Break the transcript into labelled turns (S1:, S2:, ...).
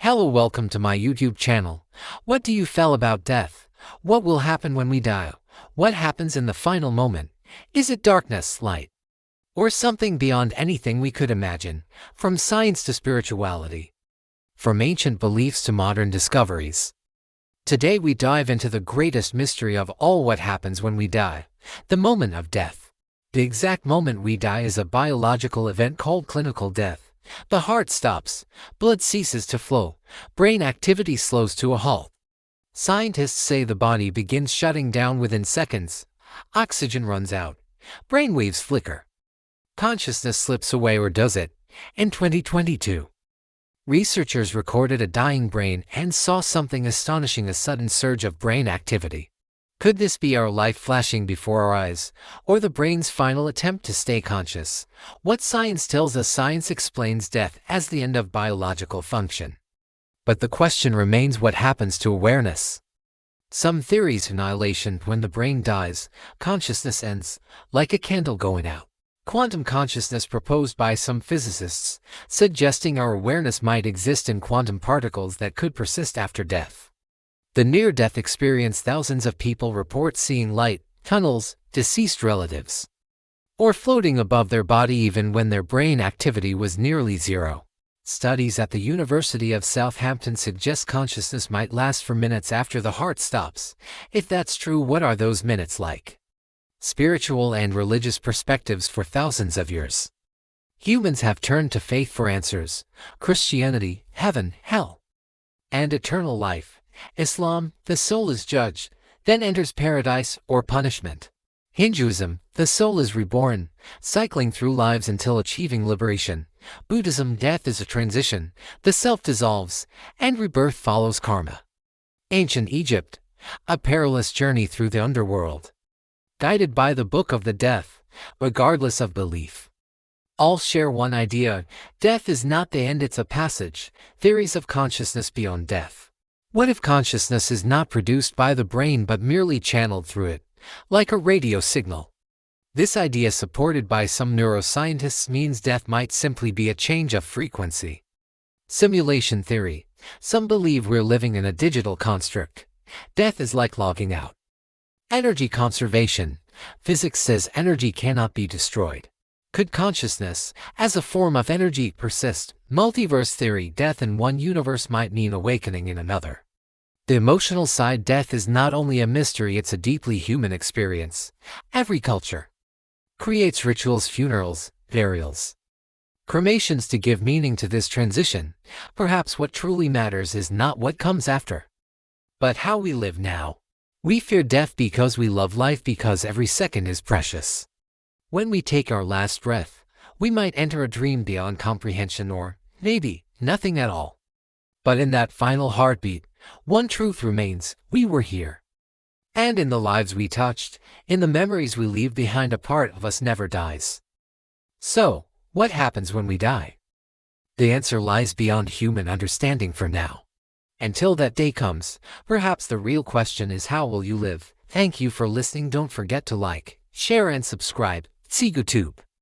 S1: Hello, welcome to my YouTube channel. What do you feel about death? What will happen when we die? What happens in the final moment? Is it darkness, light, or something beyond anything we could imagine? From science to spirituality, from ancient beliefs to modern discoveries. Today we dive into the greatest mystery of all: what happens when we die, the moment of death. The exact moment we die is a biological event called clinical death. The heart stops, blood ceases to flow, brain activity slows to a halt. Scientists say the body begins shutting down within seconds. Oxygen runs out, brainwaves flicker, consciousness slips away, or does it? In 2022, researchers recorded a dying brain and saw something astonishing: a sudden surge of brain activity. Could this be our life flashing before our eyes, or the brain's final attempt to stay conscious? What science tells us: science explains death as the end of biological function. But the question remains: what happens to awareness? Some theories: annihilation. When the brain dies, consciousness ends, like a candle going out. Quantum consciousness, proposed by some physicists, suggesting our awareness might exist in quantum particles that could persist after death. The near-death experience: thousands of people report seeing light, tunnels, deceased relatives, or floating above their body even when their brain activity was nearly zero. Studies at the University of Southampton suggest consciousness might last for minutes after the heart stops. If that's true, what are those minutes like? Spiritual and religious perspectives. For thousands of years, humans have turned to faith for answers: Christianity, heaven, hell, and eternal life. Islam, the soul is judged, then enters paradise or punishment. Hinduism, the soul is reborn, cycling through lives until achieving liberation. Buddhism, death is a transition, the self dissolves, and rebirth follows karma. Ancient Egypt, a perilous journey through the underworld, guided by the Book of the Death. Regardless of belief, all share one idea: death is not the end, it's a passage. Theories of consciousness beyond death. What if consciousness is not produced by the brain but merely channeled through it, like a radio signal? This idea, supported by some neuroscientists, means death might simply be a change of frequency. Simulation theory. Some believe we're living in a digital construct. Death is like logging out. Energy conservation. Physics says energy cannot be destroyed. Could consciousness, as a form of energy, persist? Multiverse theory. Death in one universe might mean awakening in another. The emotional side. Death is not only a mystery, it's a deeply human experience. Every culture creates rituals: funerals, burials, cremations, to give meaning to this transition. Perhaps what truly matters is not what comes after, but how we live now. We fear death because we love life, because every second is precious. When we take our last breath, we might enter a dream beyond comprehension, or maybe nothing at all. But in that final heartbeat, one truth remains: we were here. And in the lives we touched, in the memories we leave behind, a part of us never dies. So, what happens when we die? The answer lies beyond human understanding for now. Until that day comes, perhaps the real question is: how will you live? Thank you for listening. Don't forget to like, share and subscribe. See YouTube.